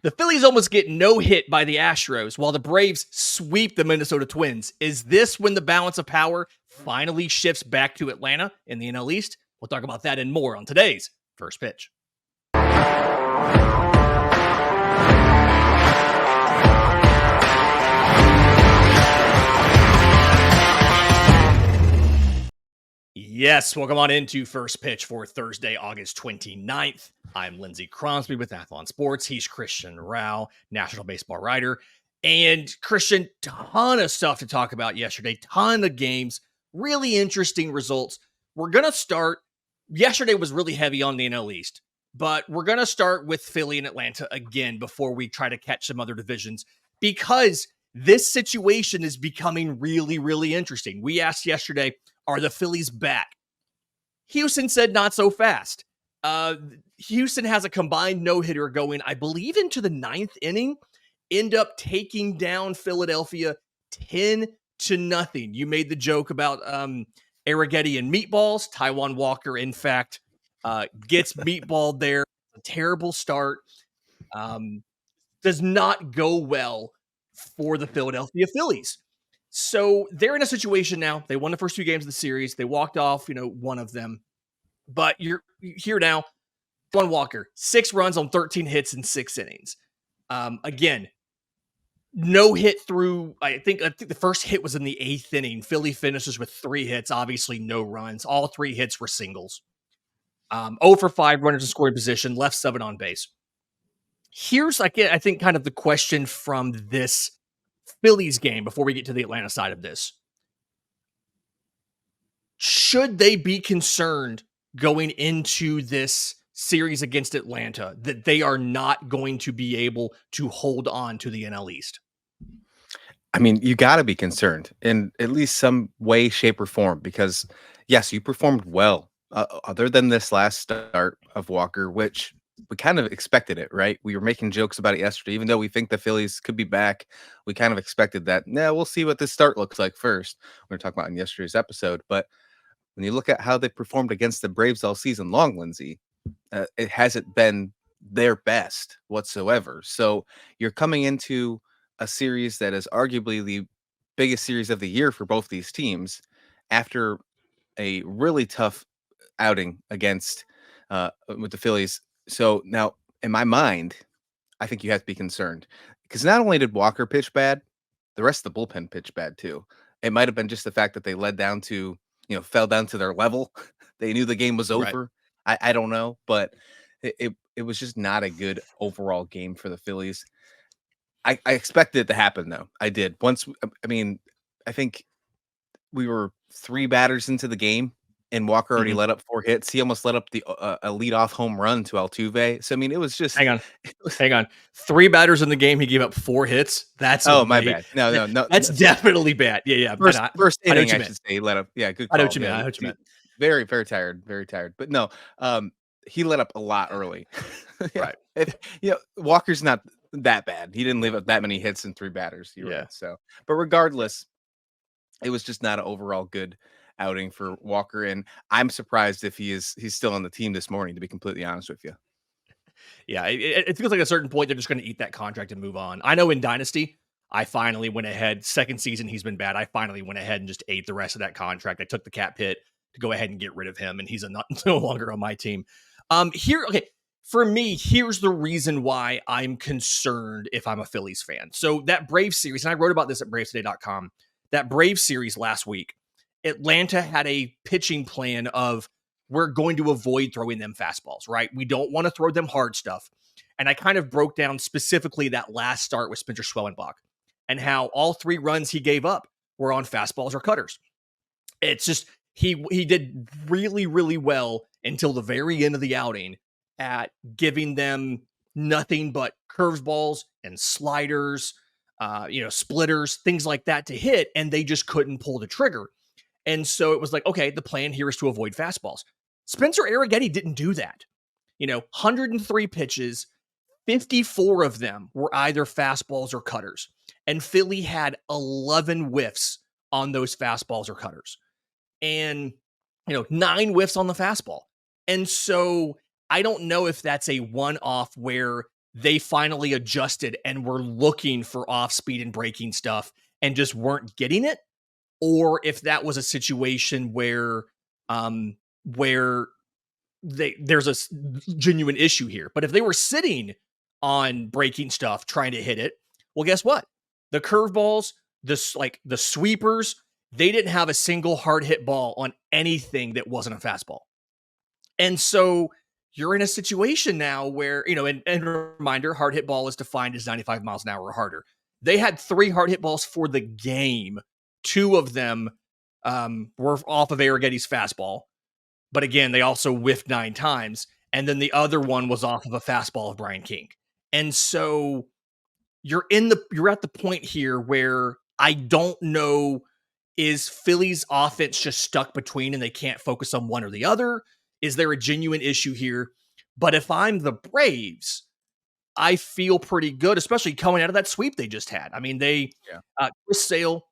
The Phillies almost get no hit by the Astros while the Braves sweep the Minnesota Twins. Is this when the balance of power finally shifts back to Atlanta in the NL East? We'll talk about that and more on today's First Pitch. Yes, welcome on into First Pitch for Thursday, August 29th. I'm Lindsay Crosby with Athlon Sports. He's Christian Rauh, national baseball writer. And Christian, ton of stuff to talk about yesterday, ton of games, really interesting results. We're going to start, yesterday was really heavy on the NL East, but we're going to start with Philly and Atlanta again before we try to catch some other divisions, because this situation is becoming really, really interesting. We asked yesterday, are the Phillies back? Houston said not so fast. Houston has a combined no-hitter going, I believe, into the ninth inning. End up taking down Philadelphia 10-0. You made the joke about Arrighetti and meatballs. Taijuan Walker, in fact, gets meatballed there. A terrible start. Does not go well for the Philadelphia Phillies. So they're in a situation now. They won the first two games of the series. They walked off, one of them. But you're here now. Taijuan Walker, 6 runs on 13 hits in 6 innings. Again, no hit through, I think the first hit was in the 8th inning. Philly finishes with 3 hits, obviously no runs. All 3 hits were singles. 0 for 5 runners in scoring position, left 7 on base. Here's, I think, kind of the question from this Phillies game before we get to the Atlanta side of this. Should they be concerned going into this series against Atlanta that they are not going to be able to hold on to the NL East? I mean, you got to be concerned in at least some way, shape, or form, because yes, you performed well other than this last start of Walker, which we kind of expected it, right? We were making jokes about it yesterday, even though we think the Phillies could be back. We kind of expected that. Now we'll see what this start looks like first. We were talking about in yesterday's episode, but when you look at how they performed against the Braves all season long, Lindsay, it hasn't been their best whatsoever. So you're coming into a series that is arguably the biggest series of the year for both these teams after a really tough outing against with the Phillies. So now, in my mind, I think you have to be concerned, because not only did Walker pitch bad, the rest of the bullpen pitched bad too. It might have been just the fact that they fell down to their level. They knew the game was over. Right. I don't know, but it was just not a good overall game for the Phillies. I expected it to happen, though. I did. I think we were 3 batters into the game, and Walker already let up 4 hits. He almost let up a leadoff home run to Altuve. So, I mean, it was just... Hang on. 3 batters in the game, he gave up 4 hits? That's... Oh, my bad. No. That's definitely bad. Yeah. First inning, I should say, he let up... Yeah, good call. I know what you meant. Very, very tired. Very tired. But no, he let up a lot early. Right. Walker's not that bad. He didn't leave up that many hits in 3 batters. Right. So, but regardless, it was just not an overall good outing for Walker, and I'm surprised if he's still on the team this morning, to be completely honest with you. Yeah, it feels like at a certain point they're just going to eat that contract and move on. I know in Dynasty, I finally went ahead. Second season he's been bad. I finally went ahead and just ate the rest of that contract. I took the cap hit to go ahead and get rid of him, and he's no longer on my team. For me, here's the reason why I'm concerned if I'm a Phillies fan. So that Braves series, and I wrote about this at BravesToday.com, that Braves series last week, Atlanta had a pitching plan of, we're going to avoid throwing them fastballs, right? We don't want to throw them hard stuff. And I kind of broke down specifically that last start with Spencer Schwellenbach and how all 3 runs he gave up were on fastballs or cutters. It's just, he did really, really well until the very end of the outing at giving them nothing but curveballs and sliders, splitters, things like that to hit, and they just couldn't pull the trigger. And so it was like, okay, the plan here is to avoid fastballs. Spencer Arrighetti didn't do that. 103 pitches, 54 of them were either fastballs or cutters. And Philly had 11 whiffs on those fastballs or cutters. And, 9 whiffs on the fastball. And so I don't know if that's a one-off where they finally adjusted and were looking for off speed and breaking stuff and just weren't getting it, or if that was a situation where there's a genuine issue here. But if they were sitting on breaking stuff, trying to hit it, well, guess what? The curveballs, the sweepers, they didn't have a single hard hit ball on anything that wasn't a fastball. And so you're in a situation now where, and reminder, hard hit ball is defined as 95 miles an hour or harder. They had 3 hard hit balls for the game. 2 of them were off of Arrigetti's fastball. But again, they also whiffed 9 times. And then the other one was off of a fastball of Brian King. And so you're at the point here where I don't know, is Philly's offense just stuck between and they can't focus on one or the other? Is there a genuine issue here? But if I'm the Braves, I feel pretty good, especially coming out of that sweep they just had. I mean, Chris Sale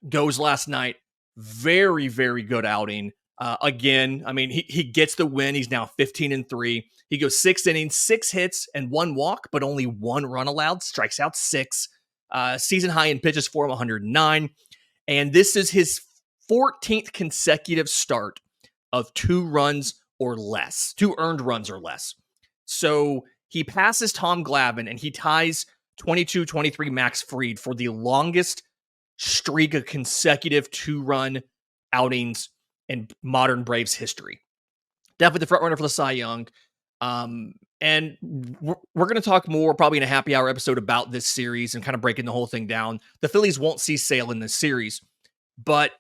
goes last night. Very, very good outing. Again, I mean, he gets the win. He's now 15-3. He goes 6 innings, 6 hits, and 1 walk, but only 1 run allowed. Strikes out 6. Season high in pitches for him, 109. And this is his 14th consecutive start of 2 runs or less, 2 earned runs or less. So he passes Tom Glavine and he ties 22-23 Max Fried for the longest streak of consecutive 2-run outings in modern Braves history. Definitely the front runner for the Cy Young. And we're going to talk more probably in a happy hour episode about this series and kind of breaking the whole thing down. The Phillies won't see Sale in this series, but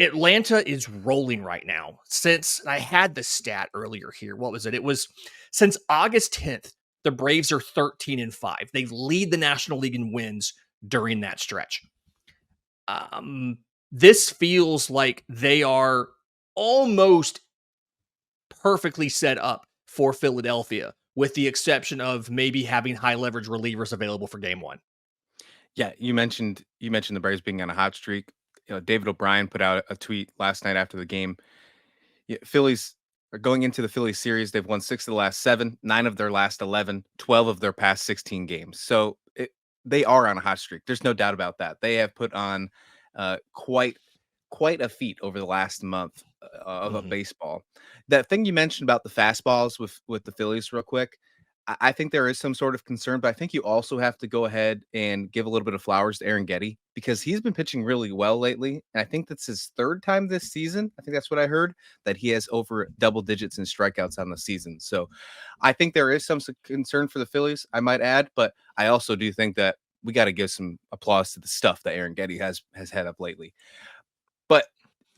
Atlanta is rolling right now. Since I had the stat earlier here, what was it? It was since August 10th, the Braves are 13-5. They lead the National League in wins during that stretch. This feels like they are almost perfectly set up for Philadelphia, with the exception of maybe having high leverage relievers available for game 1. Yeah, you mentioned the Braves being on a hot streak. David O'Brien put out a tweet last night after the game. Phillies are going into the Phillies series. They've won 6 of the last 7, 9 of their last 11, 12 of their past 16 games. So they are on a hot streak. There's no doubt about that. They have put on quite a feat over the last month of a baseball. That thing you mentioned about the fastballs with the Phillies real quick, I think there is some sort of concern, but I think you also have to go ahead and give a little bit of flowers to Arrigetti because he's been pitching really well lately. And I think that's his 3rd time this season. I think that's what I heard, that he has over double digits in strikeouts on the season. So I think there is some concern for the Phillies, I might add, but I also do think that we got to give some applause to the stuff that Arrigetti has had up lately. But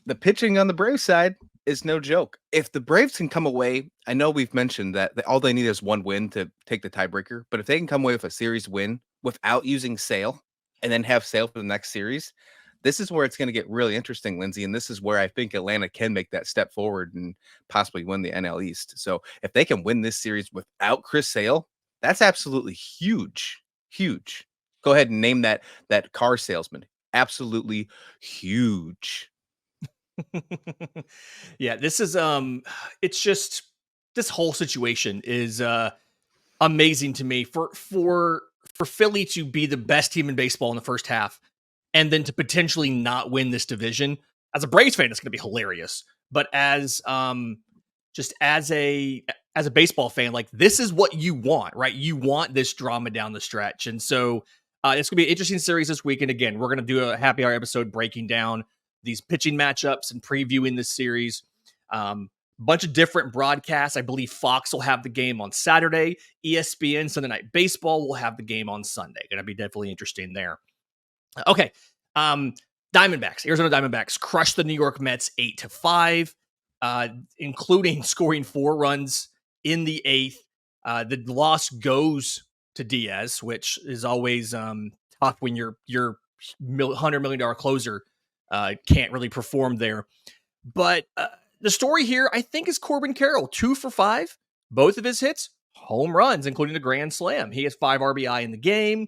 the pitching on the Braves side is no joke. If the Braves can come away, I know we've mentioned that all they need is 1 win to take the tiebreaker, but if they can come away with a series win without using Sale and then have Sale for the next series, this is where it's going to get really interesting, Lindsay. And this is where I think Atlanta can make that step forward and possibly win the NL East. So if they can win this series without Chris Sale, that's absolutely huge. Huge. Go ahead and name that car salesman. Absolutely huge. Yeah, this is it's just, this whole situation is amazing to me for Philly to be the best team in baseball in the first half and then to potentially not win this division. As a Braves fan, it's going to be hilarious, but as just as a baseball fan, like, this is what you want, right? You want this drama down the stretch. And so it's going to be an interesting series this weekend. Again, we're going to do a happy hour episode breaking down these pitching matchups and previewing this series. Bunch of different broadcasts. I believe Fox will have the game on Saturday. ESPN, Sunday Night Baseball, will have the game on Sunday. Going to be definitely interesting there. Okay. Diamondbacks, Arizona Diamondbacks crushed the New York Mets 8-5, including scoring 4 runs in the 8th. The loss goes to Diaz, which is always tough when your $100 million closer can't really perform there. But the story here, I think, is Corbin Carroll, 2 for 5. Both of his hits, home runs, including a grand slam. He has 5 RBI in the game.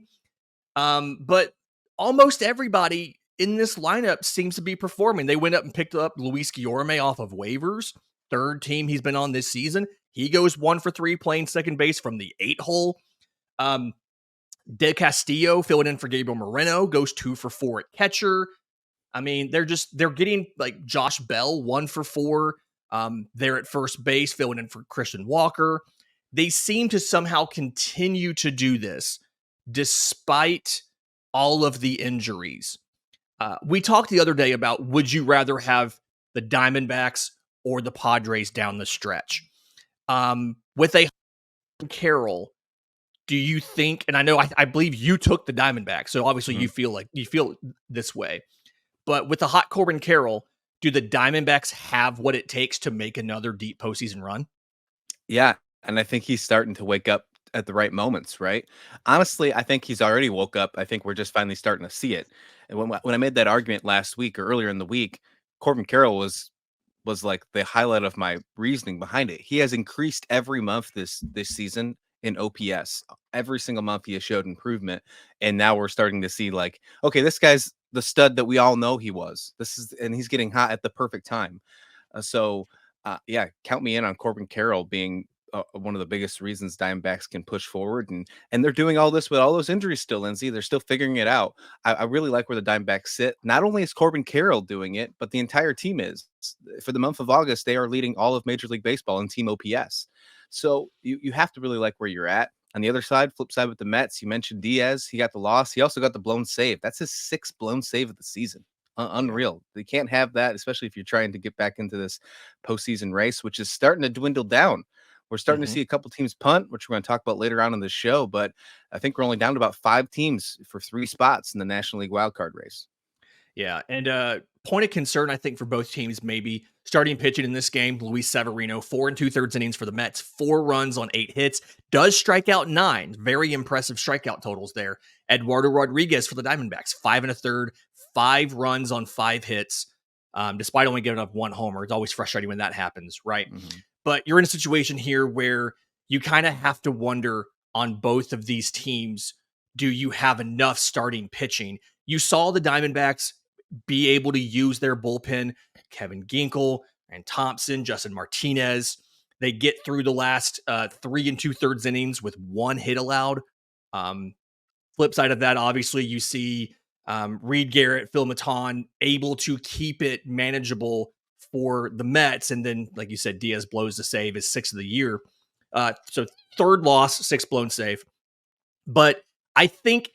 But almost everybody in this lineup seems to be performing. They went up and picked up Luis Guillorme off of waivers. 3rd team he's been on this season. He goes 1 for 3 playing second base from the 8 hole. De Castillo filling in for Gabriel Moreno goes 2 for 4 at catcher. I mean, they're getting like Josh Bell 1 for 4. They're at first base filling in for Christian Walker. They seem to somehow continue to do this despite all of the injuries. We talked the other day about would you rather have the Diamondbacks or the Padres down the stretch? With a Carroll, do you think, and I know I believe you took the Diamondbacks, so obviously you feel this way. But with the hot Corbin Carroll, do the Diamondbacks have what it takes to make another deep postseason run? Yeah, and I think he's starting to wake up at the right moments, right? Honestly, I think he's already woke up. I think we're just finally starting to see it. And when I made that argument last week or earlier in the week, Corbin Carroll was like the highlight of my reasoning behind it. He has increased every month this season in OPS. Every single month he has showed improvement, and now we're starting to see like, okay, this guy's the stud that we all know he was. And he's getting hot at the perfect time. Yeah, count me in on Corbin Carroll being one of the biggest reasons Diamondbacks can push forward, and they're doing all this with all those injuries still, Lindsay. They're still figuring it out. I really like where the Diamondbacks sit. Not only is Corbin Carroll doing it, but the entire team is. For the month of August, they are leading all of Major League Baseball in team OPS. So you have to really like where you're at. On the other side, flip side with the Mets, you mentioned Diaz. He got the loss. He also got the blown save. That's his 6th blown save of the season. Unreal. They can't have that, especially if you're trying to get back into this postseason race, which is starting to dwindle down. We're starting to see a couple teams punt, which we're going to talk about later on in the show. But I think we're only down to about 5 teams for 3 spots in the National League wildcard race. Yeah, and point of concern, I think, for both teams, maybe starting pitching in this game, Luis Severino, 4 2/3 innings for the Mets, 4 runs on 8 hits, does strike out 9. Very impressive strikeout totals there. Eduardo Rodriguez for the Diamondbacks, 5 1/3, 5 runs on 5 hits, despite only giving up 1 homer. It's always frustrating when that happens, right? But you're in a situation here where you kind of have to wonder on both of these teams, do you have enough starting pitching? You saw the Diamondbacks be able to use their bullpen, Kevin Ginkel and Thompson, Justin Martinez. They get through the last 3 2/3 innings with 1 hit allowed. Flip side of that, obviously, you see Reed Garrett, Phil Maton able to keep it manageable for the Mets. And then, like you said, Diaz blows the save, his 6th of the year. So 3rd loss, 6th blown save. But I think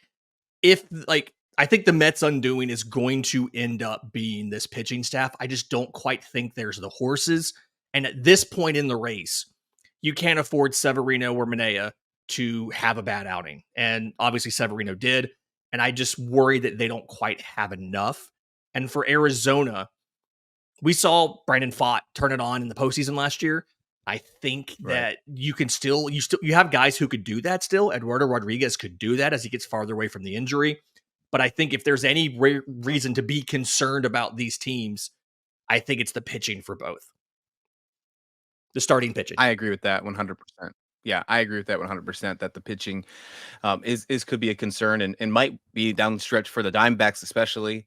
I think the Mets undoing is going to end up being this pitching staff. I just don't quite think there's the horses. And at this point in the race, you can't afford Severino or Manaea to have a bad outing. And obviously Severino did. And I just worry that they don't quite have enough. And for Arizona, we saw Brandon Pfaadt turn it on in the postseason last year. I think that you have guys who could do that still. Eduardo Rodriguez could do that as he gets farther away from the injury. But I think if there's any reason to be concerned about these teams, I think it's the pitching for both. The starting pitching. I agree with that 100%. Yeah, I agree with that 100%, that the pitching could be a concern and might be down the stretch for the Diamondbacks especially.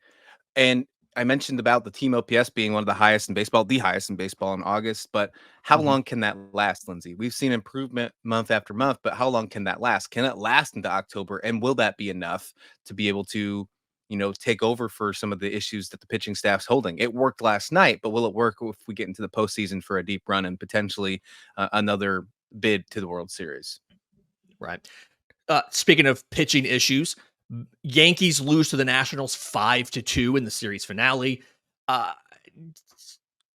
And I mentioned about the team OPS being one of the highest in baseball, the highest in baseball in August, but how long can that last, Lindsay? We've seen improvement month after month, but how long can that last? Can it last into October? And will that be enough to be able to, take over for some of the issues that the pitching staff's holding? It worked last night, but will it work if we get into the postseason for a deep run and potentially another bid to the World Series? Right. Speaking of pitching issues, Yankees lose to the Nationals 5-2 in the series finale.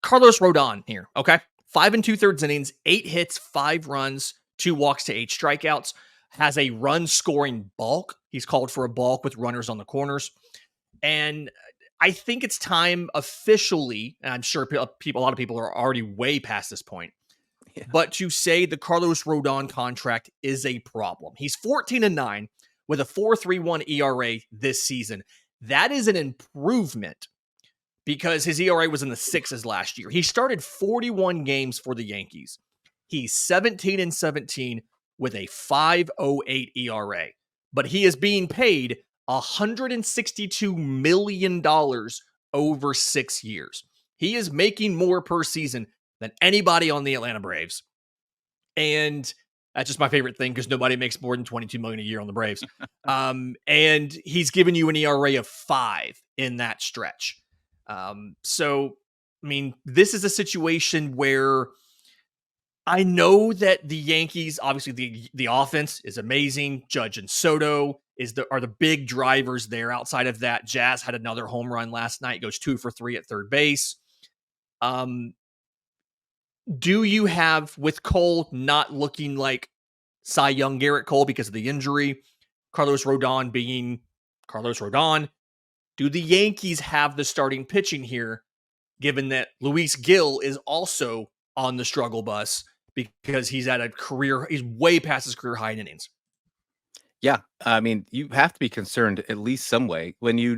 Carlos Rodon here. Okay. 5 2/3 innings, 8 hits, 5 runs, 2 walks to 8 strikeouts, has a run scoring balk. He's called for a balk with runners on the corners. And I think it's time officially, and I'm sure a lot of people are already way past this point, but to say the Carlos Rodon contract is a problem. He's 14-9 with a 4.31 ERA this season. That is an improvement because his ERA was in the 6s last year. He started 41 games for the Yankees. He's 17-17 with a 5.08 ERA, but he is being paid $162 million over 6 years. He is making more per season than anybody on the Atlanta Braves. And That's just my favorite thing because nobody makes more than $22 million a year on the Braves. And he's given you an ERA of 5 in that stretch. So, I mean, this is a situation where I know that the Yankees, obviously the offense is amazing. Judge and Soto are the big drivers there. Outside of that, Jazz had another home run last night, goes 2 for 3 at third base. Do you have, with Cole not looking like Cy Young Garrett Cole because of the injury, Carlos Rodon being Carlos Rodon, do the Yankees have the starting pitching here, given that Luis Gil is also on the struggle bus because he's way past his career high in innings? Yeah, I mean, you have to be concerned at least some way. When you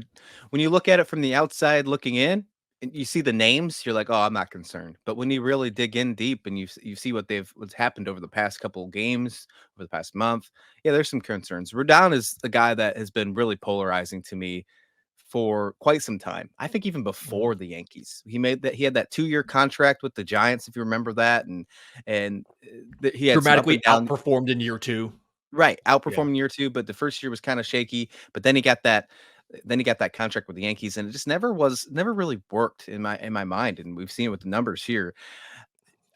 look at it from the outside looking in, and you see the names, you're like, "Oh, I'm not concerned." But when you really dig in deep and you see what's happened over the past couple of games, over the past month, yeah, there's some concerns. Rodon is the guy that has been really polarizing to me for quite some time. I think even Mhm. before the Yankees. He had that 2-year contract with the Giants, if you remember that, and he had some up Dramatically and down. outperformed in year 2. Right, Yeah. outperforming year 2, but the first year was kinda shaky, but then he got that contract with the Yankees, and it just never really worked in my mind, and we've seen it with the numbers here.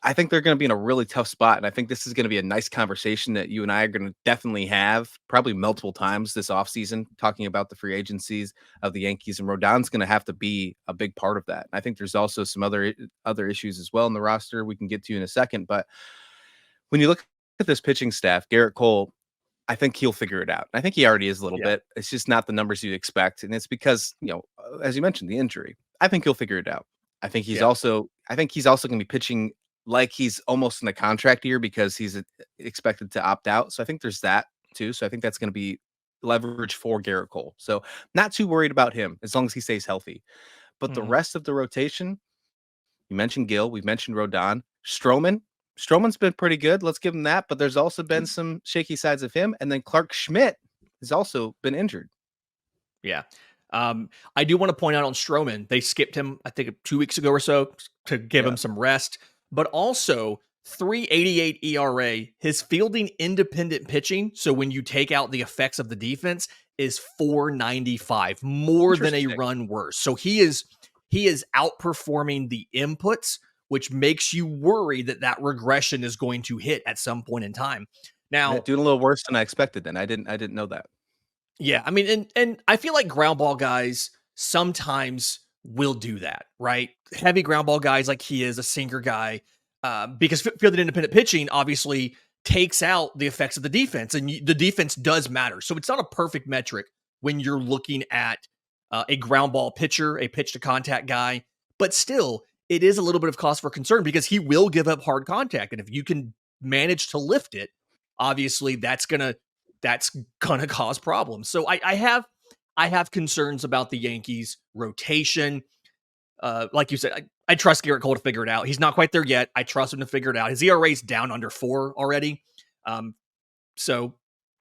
I think they're gonna be in a really tough spot, and I think this is gonna be a nice conversation that you and I are gonna definitely have probably multiple times this offseason, talking about the free agencies of the Yankees, and Rodon's gonna have to be a big part of that. I think there's also some other issues as well in the roster we can get to in a second, but when you look at this pitching staff, Garrett Cole, I think he'll figure it out. I think he already is a little Yeah. bit. It's just not the numbers you expect, and it's because, as you mentioned, the injury. I think he'll figure it out. Yeah. I think he's also going to be pitching like he's almost in a contract year because he's expected to opt out. So I think there's that too. So I think that's going to be leverage for Garrett Cole. So not too worried about him as long as he stays healthy. But the Mhm. rest of the rotation, you mentioned Gill, we mentioned Rodon, Stroman's been pretty good. Let's give him that. But there's also been some shaky sides of him. And then Clark Schmidt has also been injured. Yeah. I do want to point out on Stroman, they skipped him, I think 2 weeks ago or so to give Yeah. him some rest, but also 3.88 ERA, his fielding independent pitching. So when you take out the effects of the defense is 4.95, more than a Interesting. run worse. So he is outperforming the inputs, which makes you worry that regression is going to hit at some point in time. Yeah, Now, doing a little worse than I expected then. I didn't know that. yeah, I mean, and I feel like ground ball guys sometimes will do that, right? Heavy ground ball guys, like he is a sinker guy, because fielded independent pitching obviously takes out the effects of the defense, and the defense does matter. So it's not a perfect metric when you're looking at a ground ball pitcher, a pitch to contact guy, but still, it is a little bit of cause for concern because he will give up hard contact, and if you can manage to lift it, obviously that's gonna cause problems. So I have concerns about the Yankees rotation. Like you said, I trust Garrett Cole to figure it out. He's not quite there yet. I trust him to figure it out. His ERA's down under 4 already. So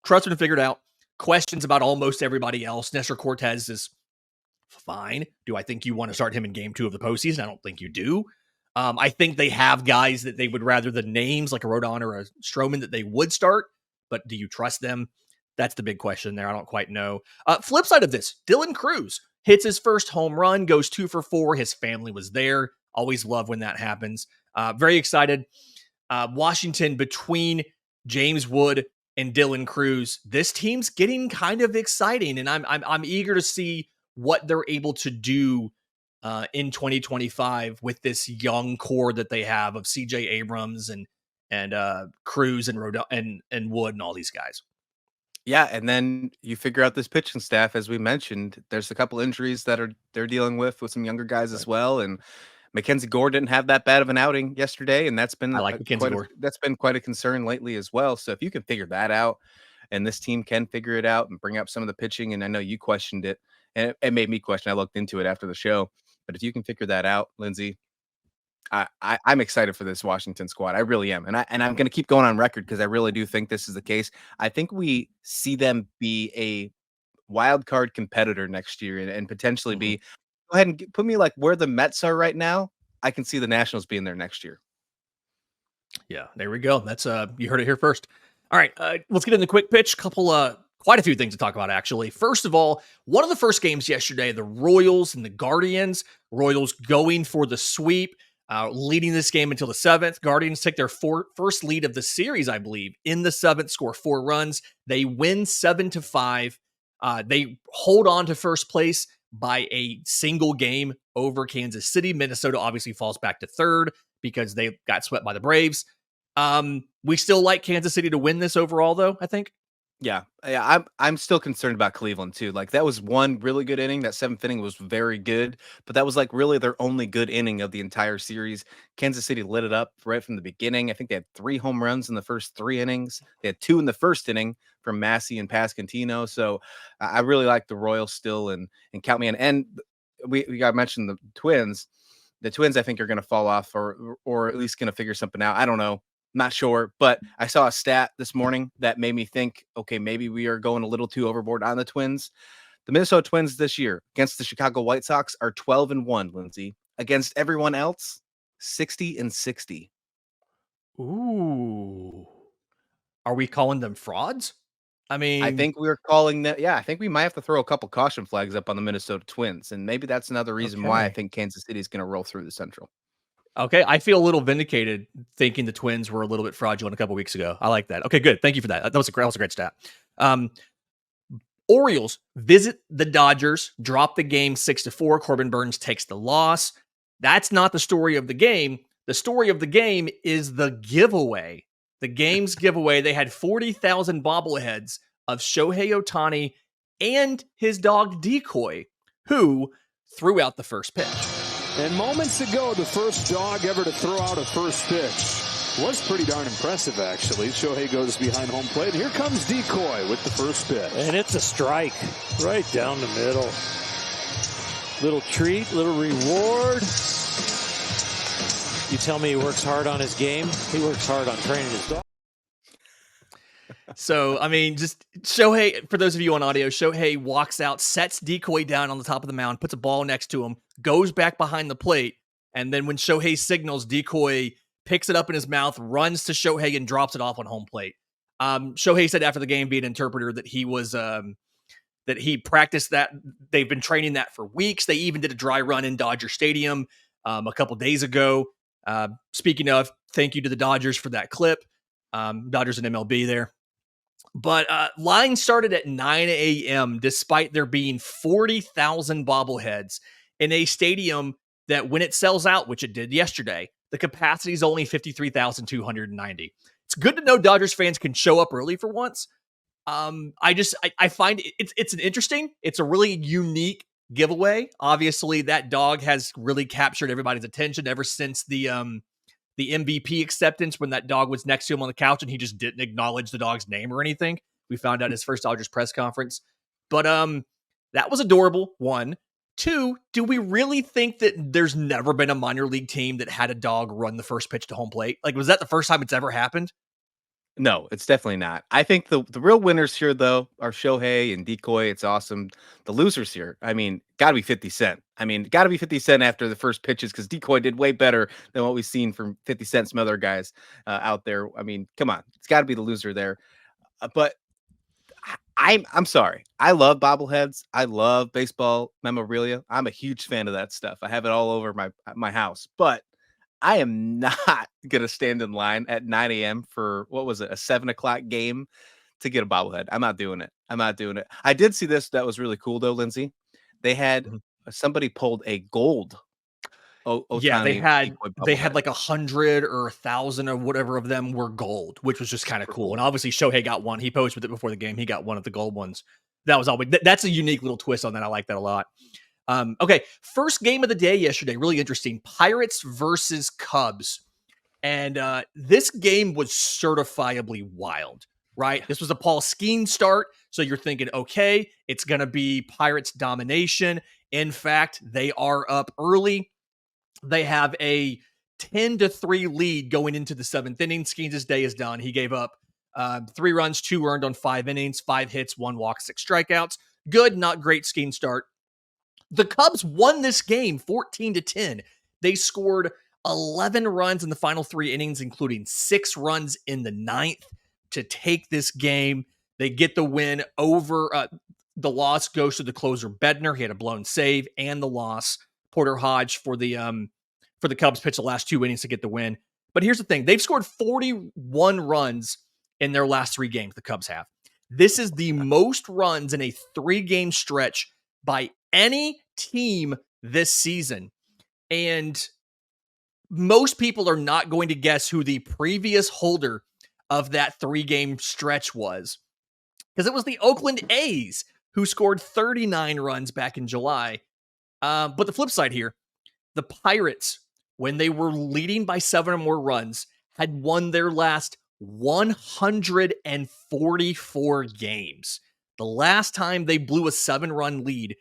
trust him to figure it out. Questions about almost everybody else. Nestor Cortez is fine. Do I think you want to start him in game 2 of the postseason? I don't think you do. I think they have guys that they would rather the names like a Rodon or a Stroman that they would start, but do you trust them? That's the big question there. I don't quite know. Flip side of this, Dylan Cruz hits his first home run, goes 2 for 4. His family was there. Always love when that happens. Very excited. Washington between James Wood and Dylan Cruz. This team's getting kind of exciting, and I'm eager to see what they're able to do in 2025 with this young core that they have of CJ Abrams and Cruz and Rodon and Wood and all these guys. Yeah, and then you figure out this pitching staff, as we mentioned. There's a couple injuries that they're dealing with some younger guys as Right. well. And Mackenzie Gore didn't have that bad of an outing yesterday, and I like Mackenzie Gore. that's been quite a concern lately as well. So if you can figure that out, and this team can figure it out and bring up some of the pitching, and I know you questioned it, and it made me question. I looked into it after the show, but if you can figure that out, Lindsay, I'm excited for this Washington squad. I really am, and I'm going to keep going on record because I really do think this is the case. I think we see them be a wild card competitor next year, and potentially Mhm. be. Go ahead and put me like where the Mets are right now. I can see the Nationals being there next year. Yeah, there we go. That's you heard it here first. All right, let's get into the quick pitch. Quite a few things to talk about, actually. First of all, one of the first games yesterday, the Royals and the Guardians. Royals going for the sweep, leading this game until the seventh. Guardians take their first lead of the series, I believe, in the seventh, score 4 runs. They win 7-5. They hold on to first place by a single game over Kansas City. Minnesota obviously falls back to third because they got swept by the Braves. We still like Kansas City to win this overall, though, I think. Yeah, I'm still concerned about Cleveland too. Like that was one really good inning. That seventh inning was very good, but that was like really their only good inning of the entire series. Kansas City lit it up right from the beginning. I think they had 3 home runs in the first 3 innings. They had 2 in the first inning from Massey and Pascantino. So I really like the Royals still, and count me in. And we got mentioned the Twins. The Twins I think are going to fall off, or at least going to figure something out. I don't know. Not sure, but I saw a stat this morning that made me think, okay, maybe we are going a little too overboard on the Twins. The Minnesota Twins this year against the Chicago White Sox are 12-1, Lindsay. Against everyone else, 60-60. Ooh. Are we calling them frauds? I mean, I think we're calling that. Yeah, I think we might have to throw a couple caution flags up on the Minnesota Twins, and maybe that's another reason why I okay. think Kansas City is going to roll through the Central. Okay, I feel a little vindicated thinking the Twins were a little bit fraudulent a couple weeks ago. I like that. Okay, good. Thank you for that. That was a great stat. Orioles visit the Dodgers, drop the game 6-4. Corbin Burns takes the loss. That's not the story of the game. The story of the game is the giveaway. The game's giveaway. They had 40,000 bobbleheads of Shohei Ohtani and his dog Decoy, who threw out the first pitch. And moments ago, the first dog ever to throw out a first pitch. Was pretty darn impressive, actually. Shohei goes behind home plate. Here comes Decoy with the first pitch. And it's a strike right down the middle. Little treat, little reward. You tell me he works hard on his game. He works hard on training his dog. So, I mean, just Shohei, for those of you on audio, Shohei walks out, sets Decoy down on the top of the mound, puts a ball next to him, goes back behind the plate, and then when Shohei signals, Decoy picks it up in his mouth, runs to Shohei, and drops it off on home plate. Shohei said after the game, being an interpreter, that he was that he practiced that. They've been training that for weeks. They even did a dry run in Dodger Stadium a couple days ago. Speaking of, thank you to the Dodgers for that clip. Dodgers and MLB there. But line started at 9 a.m. despite there being 40,000 bobbleheads in a stadium that when it sells out, which it did yesterday, the capacity is only 53,290. It's good to know Dodgers fans can show up early for once. I find it's a really unique giveaway. Obviously, that dog has really captured everybody's attention ever since the MVP acceptance, when that dog was next to him on the couch and he just didn't acknowledge the dog's name or anything. We found out his first Dodgers press conference. But that was adorable, 1. 2, do we really think that there's never been a minor league team that had a dog run the first pitch to home plate? Like, was that the first time it's ever happened? No, it's definitely not. I think the real winners here, though, are Shohei and Decoy. It's awesome. The losers here, I mean, got to be 50 Cent. I mean, got to be 50 Cent after the first pitches, because Decoy did way better than what we've seen from 50 Cent, some other guys out there. I mean, come on. It's got to be the loser there. But I'm sorry. I love bobbleheads. I love baseball memorabilia. I'm a huge fan of that stuff. I have it all over my house. But I am not going to stand in line at 9 a.m. for, what was it, a 7 o'clock game to get a bobblehead. I'm not doing it. I did see this. That was really cool, though, Lindsay. They had somebody pulled a gold. Yeah, they had bobblehead. like 100 or 1,000 or whatever of them were gold, which was just kind of cool. And obviously, Shohei got one. He posed with it before the game. He got one of the gold ones. That was always that's a unique little twist on that. I like that a lot. Okay, first game of the day yesterday, really interesting. Pirates versus Cubs. And this game was certifiably wild, right? This was a Paul Skeens start. So you're thinking, okay, it's going to be Pirates domination. In fact, they are up early. They have a 10-3 lead going into the 7th inning. Skeens' day is done. He gave up 3 runs, 2 earned on 5 innings, 5 hits, 1 walk, 6 strikeouts. Good, not great Skeens start. The Cubs won this game 14-10. They scored 11 runs in the final 3 innings, including 6 runs in the 9th. to take this game. They get the win over. The loss goes to the closer Bednar. He had a blown save, and the loss Porter Hodge for the Cubs pitched the last 2 innings to get the win. But here's the thing: they've scored 41 runs in their last 3 games. The Cubs have. This is the most runs in a 3-game stretch by any team this season. And most people are not going to guess who the previous holder of that 3-game stretch was, because it was the Oakland A's who scored 39 runs back in July. But the flip side here, the Pirates, when they were leading by 7 or more runs, had won their last 144 games. The last time they blew a 7-run lead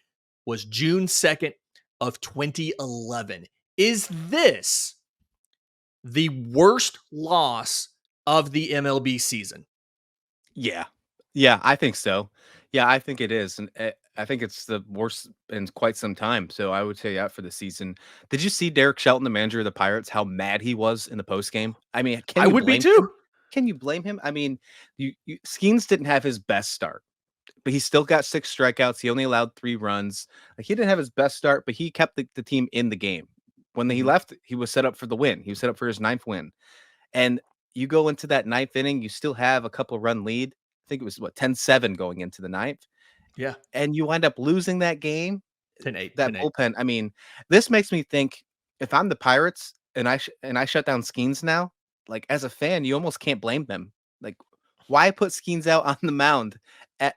was June 2nd of 2011. Is this the worst loss of the MLB season? Yeah, I think so. Yeah, I think it is, and I think it's the worst in quite some time. So I would say out for the season. Did you see Derek Shelton, the manager of the Pirates, how mad he was in the post game? I mean, I would be too. Can you blame him? I mean, Skeens didn't have his best start, but he still got 6 strikeouts. He only allowed 3 runs. Like, he didn't have his best start, but he kept the team in the game. When he left, he was set up for the win. He was set up for his 9th win. And you go into that 9th inning, you still have a couple run lead. I think it was 10-7 going into the 9th. Yeah. And you wind up losing that game. 10-8. That 10-8. Bullpen. I mean, this makes me think, if I'm the Pirates and I shut down Skeens now, like, as a fan, you almost can't blame them. Like, why put Skeens out on the mound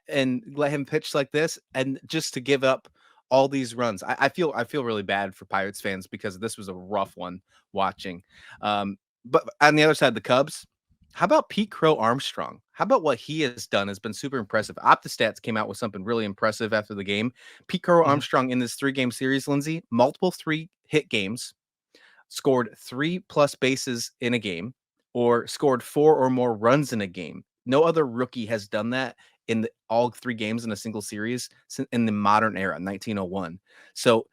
and let him pitch like this, and just to give up all these runs? I feel really bad for Pirates fans, because this was a rough one watching. But on the other side, the Cubs, how about Pete Crow Armstrong? How about what he has done has been super impressive. OptiStats came out with something really impressive after the game. Pete Crow Armstrong in this 3-game series, Lindsay, multiple 3-hit games, scored 3+ bases in a game, or scored 4 or more runs in a game. No other rookie has done that in all 3 games in a single series in the modern era, 1901. So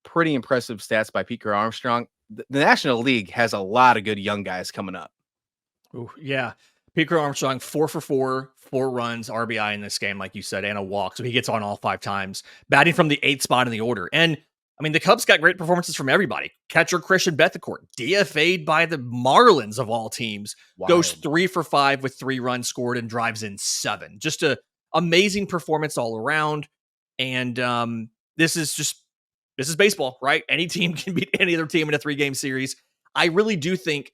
pretty impressive stats by Pete Crow Armstrong. The National League has a lot of good young guys coming up. Ooh, yeah. Pete Crow Armstrong, 4 for 4, 4 runs, RBI in this game, like you said, and a walk. So he gets on all 5 times, batting from the 8th spot in the order. And I mean, the Cubs got great performances from everybody. Catcher Christian Bethancourt, DFA'd by the Marlins of all teams, goes 3 for 5 with 3 runs scored and drives in 7. Just a amazing performance all around. And this is baseball, right? Any team can beat any other team in a 3-game series. I really do think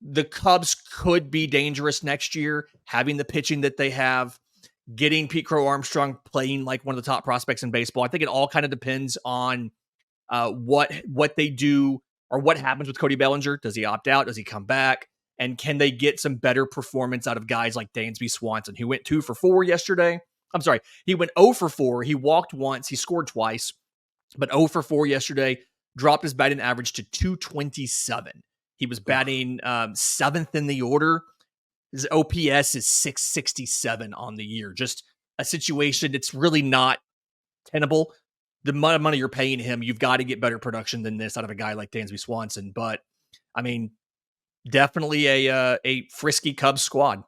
the Cubs could be dangerous next year, having the pitching that they have, getting Pete Crow Armstrong playing like one of the top prospects in baseball. I think it all kind of depends on what they do, or what happens with Cody Bellinger. Does he opt out? Does he come back? And can they get some better performance out of guys like Dansby Swanson, who went 2 for 4 yesterday? I'm sorry, he went 0 for 4. He walked once. He scored twice, but 0 for 4 yesterday. Dropped his batting average to 227. He was batting 7th in the order. His OPS is 667 on the year. Just a situation that's really not tenable. The amount of money you're paying him, you've got to get better production than this out of a guy like Dansby Swanson. But, I mean, definitely a frisky Cubs squad.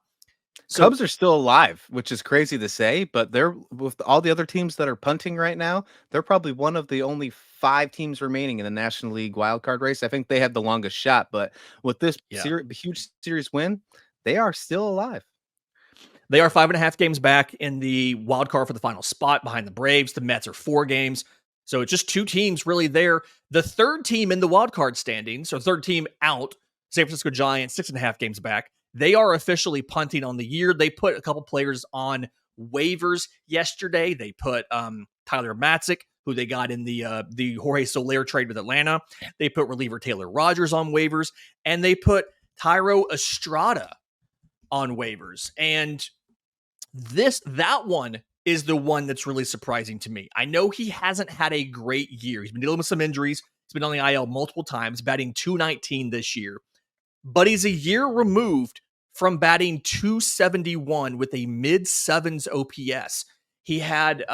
So, Cubs are still alive, which is crazy to say, but they're, with all the other teams that are punting right now, they're probably one of the only 5 teams remaining in the National League wildcard race. I think they have the longest shot, but with this huge series win, they are still alive. They are 5.5 games back in the wild card for the final spot behind the Braves. The Mets are 4 games. So it's just 2 teams really there. The third team in the wild card standings, or third team out, San Francisco Giants, 6.5 games back. They are officially punting on the year. They put a couple players on waivers yesterday. They put Tyler Matzik, who they got in the Jorge Soler trade with Atlanta. They put reliever Taylor Rogers on waivers, and they put Thairo Estrada on waivers. And that one is the one that's really surprising to me. I know he hasn't had a great year. He's been dealing with some injuries. He's been on the IL multiple times, batting .219 this year. But he's a year removed from batting .271 with a mid-7s OPS. He had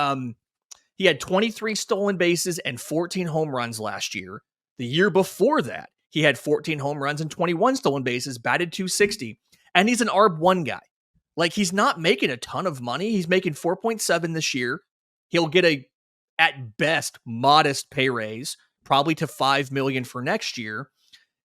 23 stolen bases and 14 home runs last year. The year before that, he had 14 home runs and 21 stolen bases, batted .260. And he's an ARB1 guy. Like, he's not making a ton of money. He's making 4.7 this year. He'll get at best, modest pay raise, probably to $5 million for next year.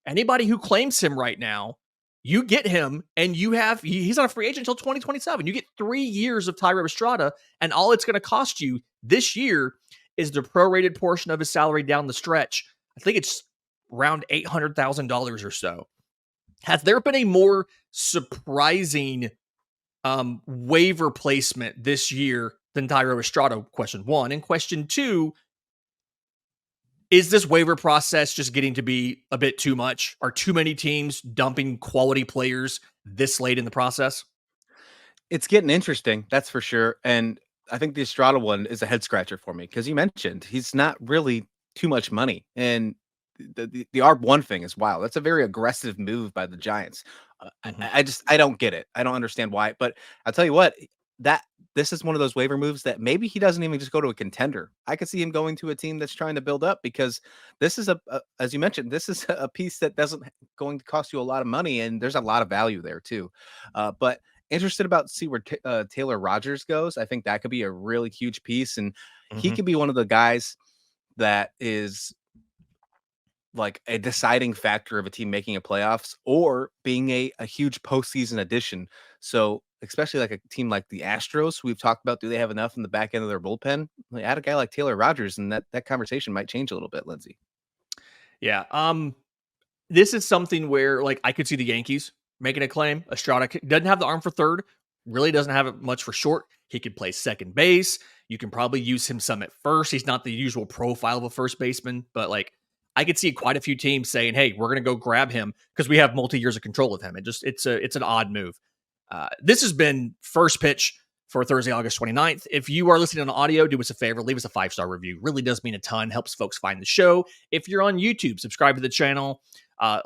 Anybody who claims him right now, you get him, and he's not a free agent until 2027. You get 3 years of Thairo Estrada, and all it's going to cost you this year is the prorated portion of his salary down the stretch. I think it's around $800,000 or so. Has there been a more surprising waiver placement this year than Thairo Estrada? Question one. And question two, is this waiver process just getting to be a bit too much? Are too many teams dumping quality players this late in the process? It's getting interesting, that's for sure. And I think the Estrada one is a head scratcher for me because you mentioned he's not really too much money. And the ARB1 thing is wild. That's a very aggressive move by the Giants. I don't get it. I don't understand why. But I'll tell you what, this is one of those waiver moves that maybe he doesn't even just go to a contender. I could see him going to a team that's trying to build up because this is as you mentioned, this is a piece that doesn't going to cost you a lot of money, and there's a lot of value there too. But interested about see where Taylor Rogers goes. I think that could be a really huge piece, and he could be one of the guys that is like a deciding factor of a team making a playoffs or being a huge postseason addition. So especially like a team like the Astros, who we've talked about, do they have enough in the back end of their bullpen? Like, add a guy like Taylor Rogers, and that conversation might change a little bit, Lindsay. Yeah. This is something where, like, I could see the Yankees making a claim. Estrada doesn't have the arm for third, really doesn't have it much for short. He could play second base. You can probably use him some at first. He's not the usual profile of a first baseman, but like, I could see quite a few teams saying, "Hey, we're going to go grab him because we have multi years of control of him." It's an odd move. This has been First Pitch for Thursday, August 29th. If you are listening on audio, do us a favor, leave us a 5-star review. Really does mean a ton, helps folks find the show. If you're on YouTube, subscribe to the channel,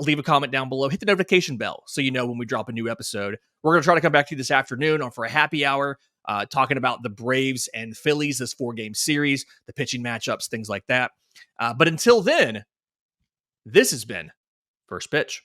leave a comment down below, hit the notification bell so you know when we drop a new episode. We're going to try to come back to you this afternoon for a happy hour, talking about the Braves and Phillies, this 4-game series, the pitching matchups, things like that. But until then, this has been First Pitch.